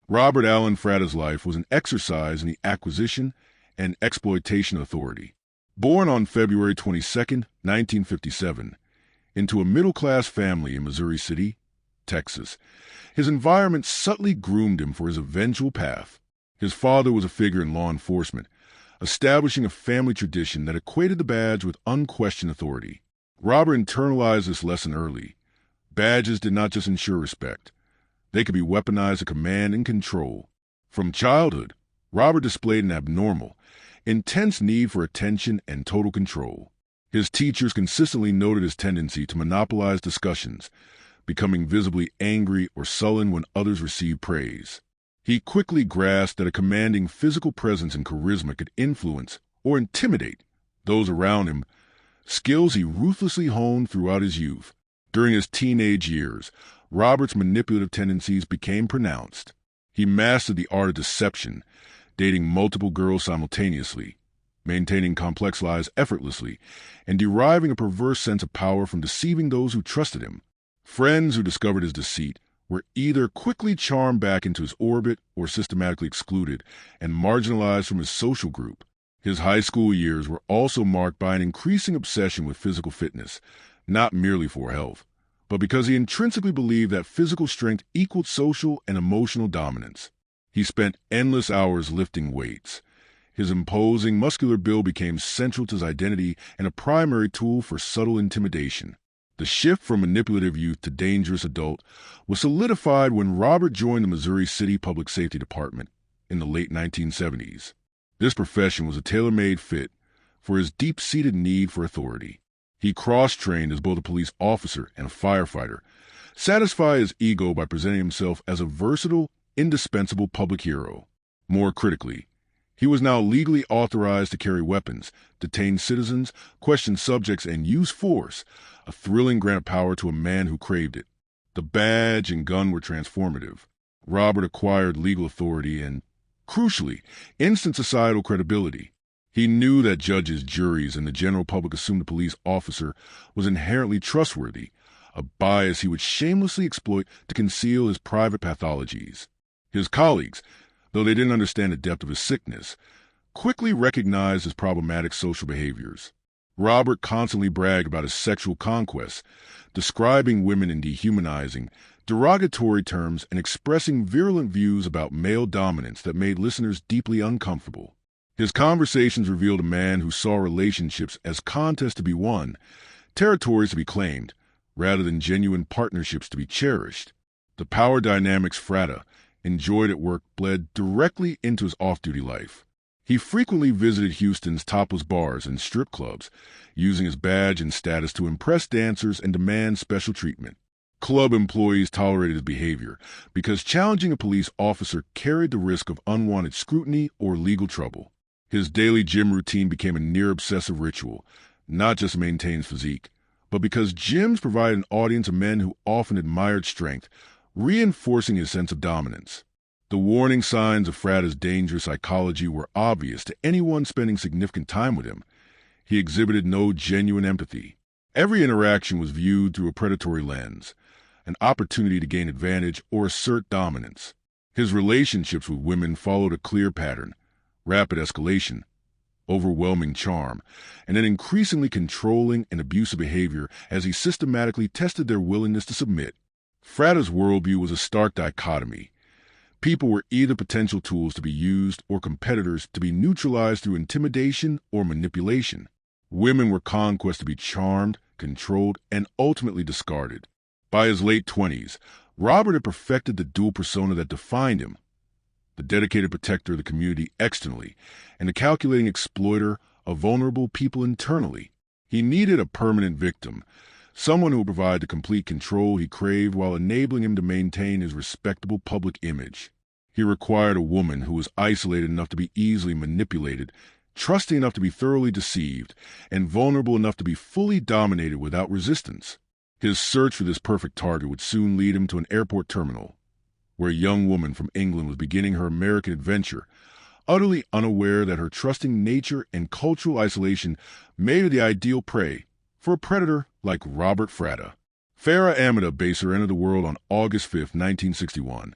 Robert Allen Fratta's life was an exercise in the acquisition and exploitation of authority. Born on February 22, 1957, into a middle-class family in Missouri City, Texas, his environment subtly groomed him for his eventual path. His father was a figure in law enforcement, establishing a family tradition that equated the badge with unquestioned authority. Robert internalized this lesson early. Badges did not just ensure respect. They could be weaponized to command and control. From childhood, Robert displayed an abnormal, intense need for attention and total control. His teachers consistently noted his tendency to monopolize discussions, becoming visibly angry or sullen when others received praise. He quickly grasped that a commanding physical presence and charisma could influence or intimidate those around him, skills he ruthlessly honed throughout his youth. During his teenage years, Robert's manipulative tendencies became pronounced. He mastered the art of deception, dating multiple girls simultaneously, maintaining complex lies effortlessly, and deriving a perverse sense of power from deceiving those who trusted him. Friends who discovered his deceit were either quickly charmed back into his orbit or systematically excluded and marginalized from his social group. His high school years were also marked by an increasing obsession with physical fitness, not merely for health, but because he intrinsically believed that physical strength equaled social and emotional dominance. He spent endless hours lifting weights. His imposing, muscular build became central to his identity and a primary tool for subtle intimidation. The shift from manipulative youth to dangerous adult was solidified when Robert joined the Missouri City Public Safety Department in the late 1970s. This profession was a tailor-made fit for his deep-seated need for authority. He cross-trained as both a police officer and a firefighter, satisfying his ego by presenting himself as a versatile, indispensable public hero. More critically, he was now legally authorized to carry weapons, detain citizens, question subjects, and use force, a thrilling grant of power to a man who craved it. The badge and gun were transformative. Robert acquired legal authority and, crucially, instant societal credibility. He knew that judges, juries, and the general public assumed the police officer was inherently trustworthy, a bias he would shamelessly exploit to conceal his private pathologies. His colleagues, though they didn't understand the depth of his sickness, quickly recognized his problematic social behaviors. Robert constantly bragged about his sexual conquests, describing women in dehumanizing, derogatory terms and expressing virulent views about male dominance that made listeners deeply uncomfortable. His conversations revealed a man who saw relationships as contests to be won, territories to be claimed, rather than genuine partnerships to be cherished. The power dynamics Fratta enjoyed at work bled directly into his off-duty life. He frequently visited Houston's topless bars and strip clubs, using his badge and status to impress dancers and demand special treatment. Club employees tolerated his behavior because challenging a police officer carried the risk of unwanted scrutiny or legal trouble. His daily gym routine became a near-obsessive ritual, not just to maintain his physique, but because gyms provided an audience of men who often admired strength, reinforcing his sense of dominance. The warning signs of Fratta's dangerous psychology were obvious to anyone spending significant time with him. He exhibited no genuine empathy. Every interaction was viewed through a predatory lens, an opportunity to gain advantage or assert dominance. His relationships with women followed a clear pattern: rapid escalation, overwhelming charm, and an increasingly controlling and abusive behavior as he systematically tested their willingness to submit. Fratta's worldview was a stark dichotomy. People were either potential tools to be used or competitors to be neutralized through intimidation or manipulation. Women were conquests to be charmed, controlled, and ultimately discarded. By his late 20s, Robert had perfected the dual persona that defined him: the dedicated protector of the community externally, and the calculating exploiter of vulnerable people internally. He needed a permanent victim, someone who would provide the complete control he craved while enabling him to maintain his respectable public image. He required a woman who was isolated enough to be easily manipulated, trusting enough to be thoroughly deceived, and vulnerable enough to be fully dominated without resistance. His search for this perfect target would soon lead him to an airport terminal, where a young woman from England was beginning her American adventure, utterly unaware that her trusting nature and cultural isolation made her the ideal prey for a predator like Robert Fratta. Farah Fratta entered the world on August 5, 1961,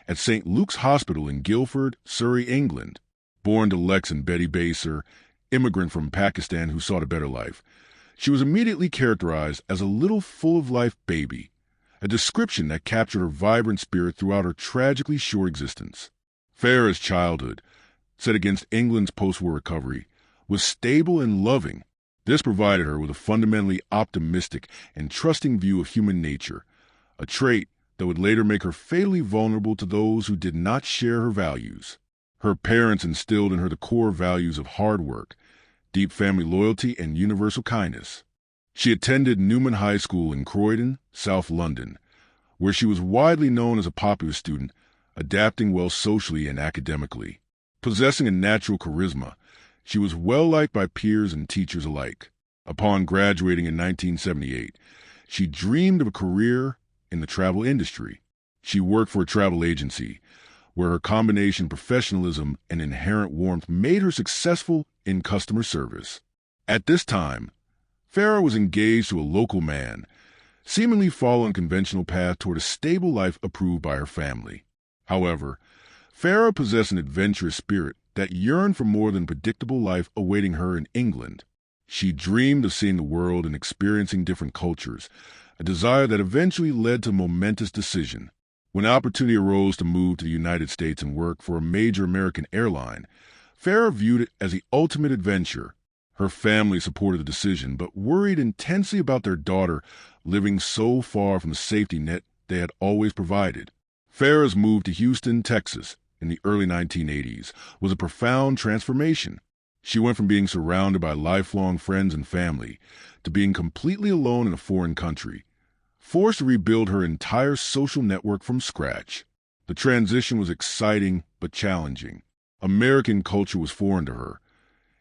at St. Luke's Hospital in Guildford, Surrey, England. Born to Lex and Betty Baser, immigrant from Pakistan who sought a better life, she was immediately characterized as a little full-of-life baby, a description that captured her vibrant spirit throughout her tragically short existence. Farah's childhood, set against England's post-war recovery, was stable and loving. This provided her with a fundamentally optimistic and trusting view of human nature, a trait that would later make her fatally vulnerable to those who did not share her values. Her parents instilled in her the core values of hard work, deep family loyalty, and universal kindness. She attended Newman High School in Croydon, South London, where she was widely known as a popular student, adapting well socially and academically. Possessing a natural charisma, she was well-liked by peers and teachers alike. Upon graduating in 1978, she dreamed of a career in the travel industry. She worked for a travel agency, where her combination of professionalism and inherent warmth made her successful in customer service. At this time, Farah was engaged to a local man, seemingly following a conventional path toward a stable life approved by her family. However, Farah possessed an adventurous spirit that yearned for more than predictable life awaiting her in England. She dreamed of seeing the world and experiencing different cultures, a desire that eventually led to a momentous decision. When opportunity arose to move to the United States and work for a major American airline, Farah viewed it as the ultimate adventure. Her family supported the decision, but worried intensely about their daughter living so far from the safety net they had always provided. Farah's move to Houston, Texas, in the early 1980s was a profound transformation. She went from being surrounded by lifelong friends and family to being completely alone in a foreign country, forced to rebuild her entire social network from scratch. The transition was exciting but challenging. American culture was foreign to her,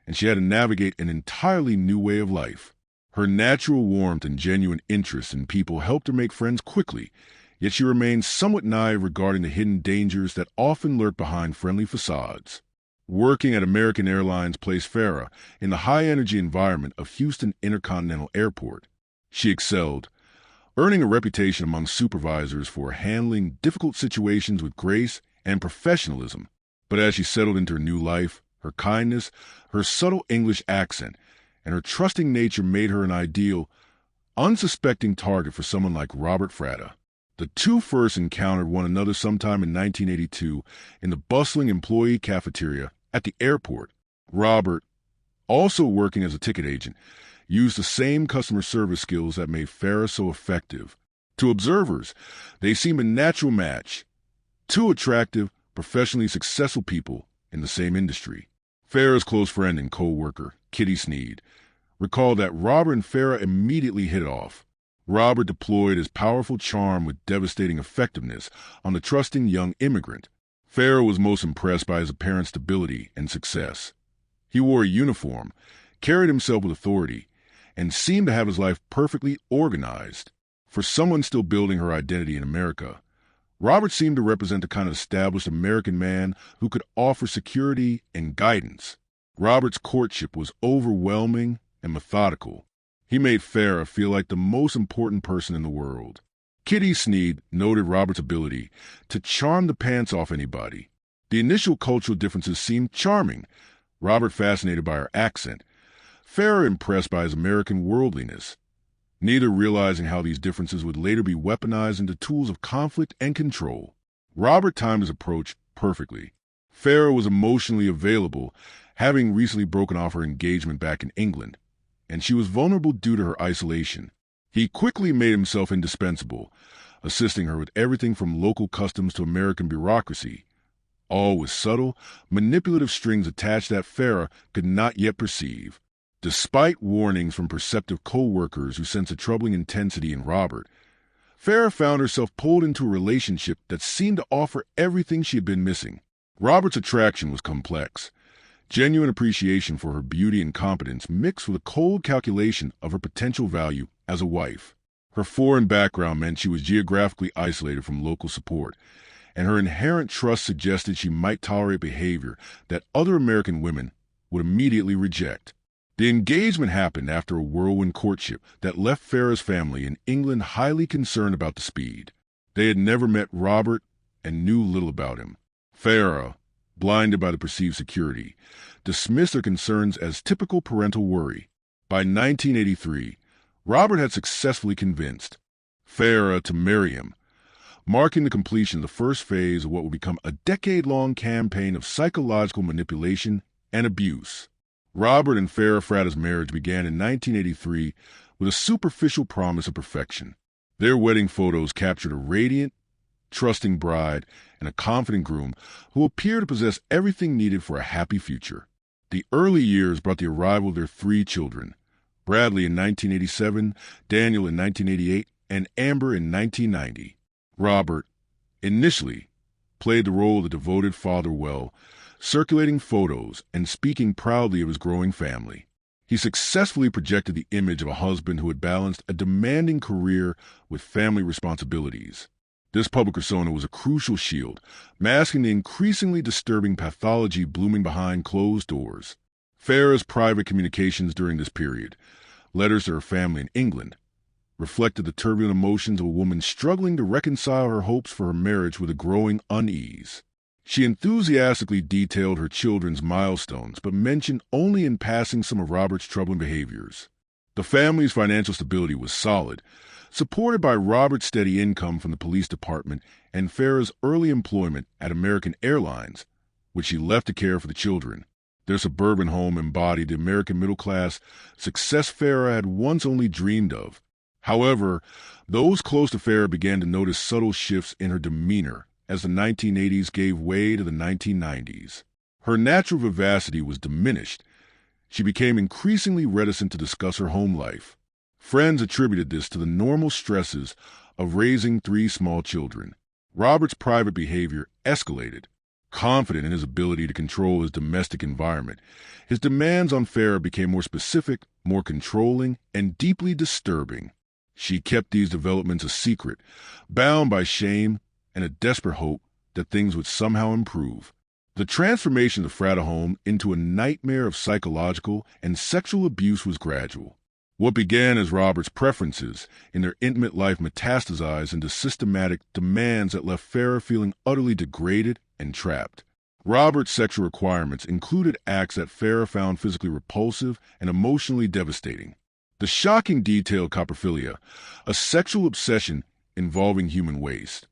and she had to navigate an entirely new way of life. Her natural warmth and genuine interest in people helped her make friends quickly, yet she remained somewhat naive regarding the hidden dangers that often lurk behind friendly facades. Working at American Airlines placed Farah in the high-energy environment of Houston Intercontinental Airport. She excelled, earning a reputation among supervisors for handling difficult situations with grace and professionalism. But as she settled into her new life, her kindness, her subtle English accent, and her trusting nature made her an ideal, unsuspecting target for someone like Robert Fratta. The two first encountered one another sometime in 1982 in the bustling employee cafeteria at the airport. Robert, also working as a ticket agent, used the same customer service skills that made Farah so effective. To observers, they seemed a natural match. Two attractive, professionally successful people in the same industry. Farah's close friend and co-worker, Kitty Sneed, recalled that Robert and Farah immediately hit it off. Robert deployed his powerful charm with devastating effectiveness on the trusting young immigrant. Farah was most impressed by his apparent stability and success. He wore a uniform, carried himself with authority, and seemed to have his life perfectly organized. For someone still building her identity in America, Robert seemed to represent the kind of established American man who could offer security and guidance. Robert's courtship was overwhelming and methodical. He made Farah feel like the most important person in the world. Kitty Sneed noted Robert's ability to charm the pants off anybody. The initial cultural differences seemed charming, Robert fascinated by her accent, Farah impressed by his American worldliness, neither realizing how these differences would later be weaponized into tools of conflict and control. Robert timed his approach perfectly. Farah was emotionally available, having recently broken off her engagement back in England, and she was vulnerable due to her isolation. He quickly made himself indispensable, assisting her with everything from local customs to American bureaucracy, all with subtle, manipulative strings attached that Farah could not yet perceive. Despite warnings from perceptive co-workers who sensed a troubling intensity in Robert, Farah found herself pulled into a relationship that seemed to offer everything she had been missing. Robert's attraction was complex. Genuine appreciation for her beauty and competence mixed with a cold calculation of her potential value as a wife. Her foreign background meant she was geographically isolated from local support, and her inherent trust suggested she might tolerate behavior that other American women would immediately reject. The engagement happened after a whirlwind courtship that left Farah's family in England highly concerned about the speed. They had never met Robert, and knew little about him. Farah, blinded by the perceived security, dismissed her concerns as typical parental worry. By 1983, Robert had successfully convinced Farah to marry him, marking the completion of the first phase of what would become a decade-long campaign of psychological manipulation and abuse. Robert and Farah Fratta's marriage began in 1983 with a superficial promise of perfection. Their wedding photos captured a radiant, trusting bride and a confident groom who appeared to possess everything needed for a happy future. The early years brought the arrival of their 3 children, Bradley in 1987, Daniel in 1988, and Amber in 1990. Robert, initially, played the role of the devoted father well, circulating photos and speaking proudly of his growing family. He successfully projected the image of a husband who had balanced a demanding career with family responsibilities. This public persona was a crucial shield, masking the increasingly disturbing pathology blooming behind closed doors. Farah's private communications during this period, letters to her family in England, reflected the turbulent emotions of a woman struggling to reconcile her hopes for her marriage with a growing unease. She enthusiastically detailed her children's milestones, but mentioned only in passing some of Robert's troubling behaviors. The family's financial stability was solid, supported by Robert's steady income from the police department and Farah's early employment at American Airlines, which she left to care for the children. Their suburban home embodied the American middle-class success Farah had once only dreamed of. However, those close to Farah began to notice subtle shifts in her demeanor as the 1980s gave way to the 1990s. Her natural vivacity was diminished. She became increasingly reticent to discuss her home life. Friends attributed this to the normal stresses of raising 3 small children. Robert's private behavior escalated. Confident in his ability to control his domestic environment, his demands on Farah became more specific, more controlling, and deeply disturbing. She kept these developments a secret, bound by shame and a desperate hope that things would somehow improve. The transformation of the Fratta home into a nightmare of psychological and sexual abuse was gradual. What began as Robert's preferences in their intimate life metastasized into systematic demands that left Farah feeling utterly degraded and trapped. Robert's sexual requirements included acts that Farah found physically repulsive and emotionally devastating. The shocking detail of coprophilia, a sexual obsession involving human waste,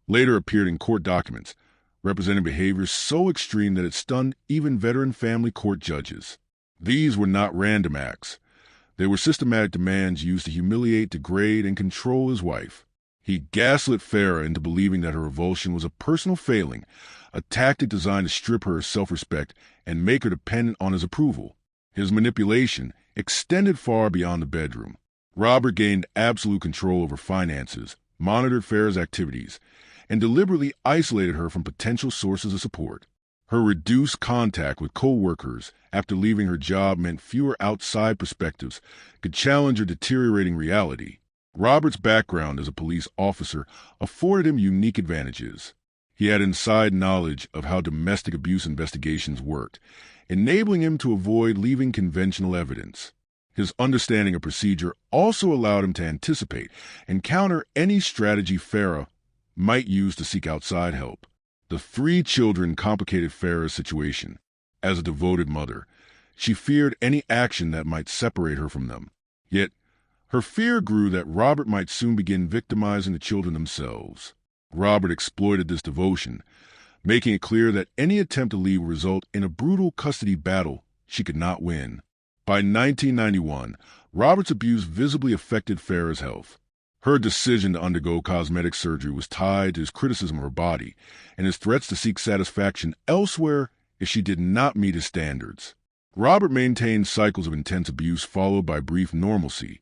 later appeared in court documents, representing behaviors so extreme that it stunned even veteran family court judges. These were not random acts. They were systematic demands used to humiliate, degrade, and control his wife. He gaslit Farah into believing that her revulsion was a personal failing, a tactic designed to strip her of self-respect and make her dependent on his approval. His manipulation extended far beyond the bedroom. Robert gained absolute control over finances, monitored Farah's activities, and deliberately isolated her from potential sources of support. Her reduced contact with co-workers after leaving her job meant fewer outside perspectives could challenge her deteriorating reality. Robert's background as a police officer afforded him unique advantages. He had inside knowledge of how domestic abuse investigations worked, enabling him to avoid leaving conventional evidence. His understanding of procedure also allowed him to anticipate and counter any strategy Farah might use to seek outside help. The 3 children complicated Farah's situation. As a devoted mother, she feared any action that might separate her from them. Yet, her fear grew that Robert might soon begin victimizing the children themselves. Robert exploited this devotion, making it clear that any attempt to leave would result in a brutal custody battle she could not win. By 1991, Robert's abuse visibly affected Farah's health. Her decision to undergo cosmetic surgery was tied to his criticism of her body and his threats to seek satisfaction elsewhere if she did not meet his standards. Robert maintained cycles of intense abuse followed by brief normalcy,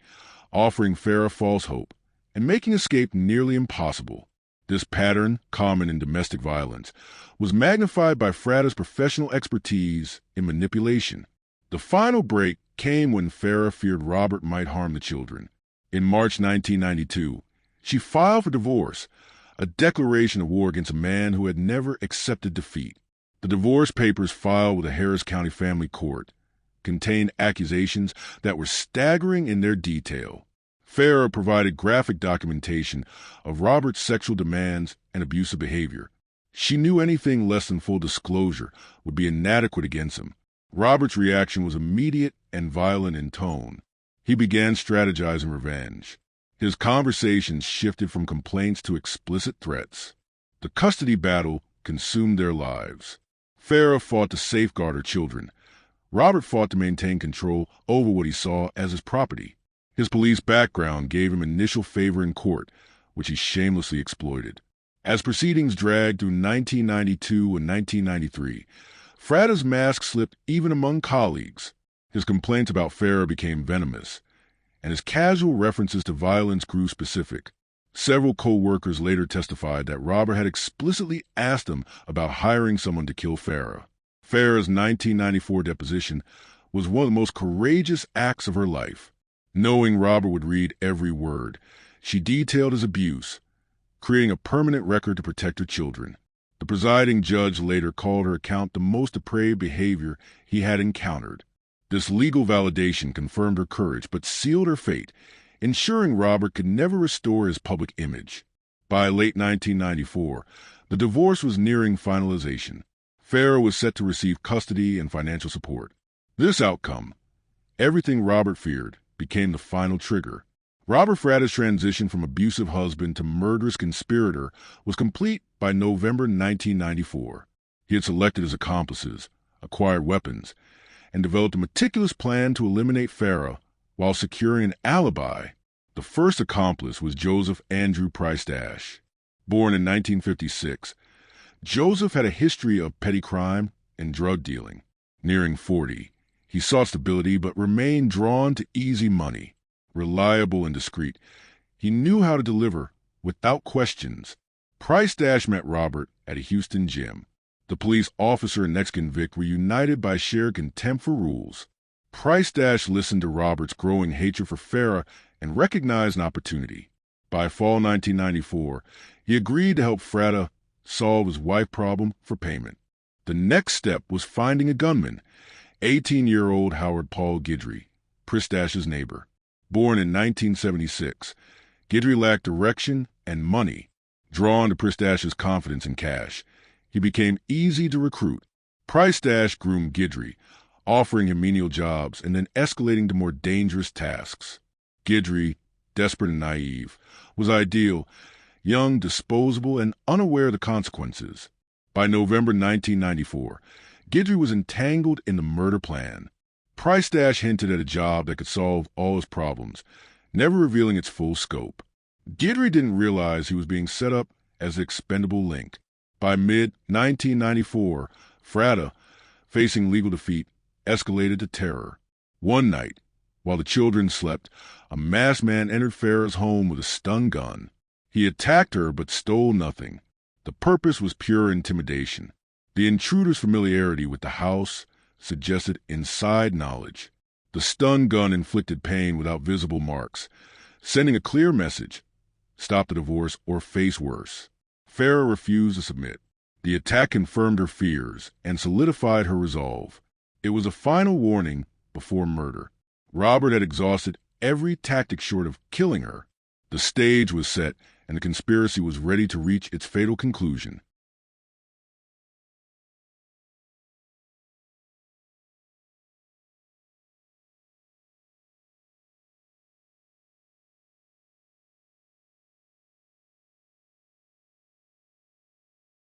offering Farah false hope and making escape nearly impossible. This pattern, common in domestic violence, was magnified by Fratta's professional expertise in manipulation. The final break came when Farah feared Robert might harm the children. In March 1992, she filed for divorce, a declaration of war against a man who had never accepted defeat. The divorce papers filed with the Harris County Family Court contained accusations that were staggering in their detail. Farah provided graphic documentation of Robert's sexual demands and abusive behavior. She knew anything less than full disclosure would be inadequate against him. Robert's reaction was immediate and violent in tone. He began strategizing revenge. His conversations shifted from complaints to explicit threats. The custody battle consumed their lives. Farah fought to safeguard her children. Robert fought to maintain control over what he saw as his property. His police background gave him initial favor in court, which he shamelessly exploited. As proceedings dragged through 1992 and 1993, Fratta's mask slipped even among colleagues. His complaints about Farah became venomous, and his casual references to violence grew specific. Several co-workers later testified that Robert had explicitly asked him about hiring someone to kill Farah. Farah's 1994 deposition was one of the most courageous acts of her life. Knowing Robert would read every word, she detailed his abuse, creating a permanent record to protect her children. The presiding judge later called her account the most depraved behavior he had encountered. This legal validation confirmed her courage but sealed her fate, ensuring Robert could never restore his public image. By late 1994, the divorce was nearing finalization. Farah was set to receive custody and financial support. This outcome, everything Robert feared, became the final trigger. Robert Fratta's transition from abusive husband to murderous conspirator was complete by November 1994. He had selected his accomplices, acquired weapons, and developed a meticulous plan to eliminate Farah while securing an alibi. The first accomplice was Joseph Andrew Price Dash. Born in 1956, Joseph had a history of petty crime and drug dealing. Nearing 40, he sought stability but remained drawn to easy money. Reliable and discreet, he knew how to deliver without questions. Price Dash met Robert at a Houston gym. The police officer and ex-convict were united by shared contempt for rules. Price Dash listened to Robert's growing hatred for Farah and recognized an opportunity. By fall 1994, he agreed to help Fratta solve his wife problem for payment. The next step was finding a gunman, 18-year-old Howard Paul Guidry, Price Dash's neighbor. Born in 1976, Guidry lacked direction and money. Drawn to Price Dash's confidence and cash, he became easy to recruit. Price Dash groomed Guidry, offering him menial jobs and then escalating to more dangerous tasks. Guidry, desperate and naive, was ideal, young, disposable, and unaware of the consequences. By November 1994, Guidry was entangled in the murder plan. Price Dash hinted at a job that could solve all his problems, never revealing its full scope. Guidry didn't realize he was being set up as the expendable link. By mid-1994, Fratta, facing legal defeat, escalated to terror. One night, while the children slept, a masked man entered Farah's home with a stun gun. He attacked her but stole nothing. The purpose was pure intimidation. The intruder's familiarity with the house suggested inside knowledge. The stun gun inflicted pain without visible marks, sending a clear message: stop the divorce or face worse. Farah refused to submit. The attack confirmed her fears and solidified her resolve. It was a final warning before murder. Robert had exhausted every tactic short of killing her. The stage was set, and the conspiracy was ready to reach its fatal conclusion.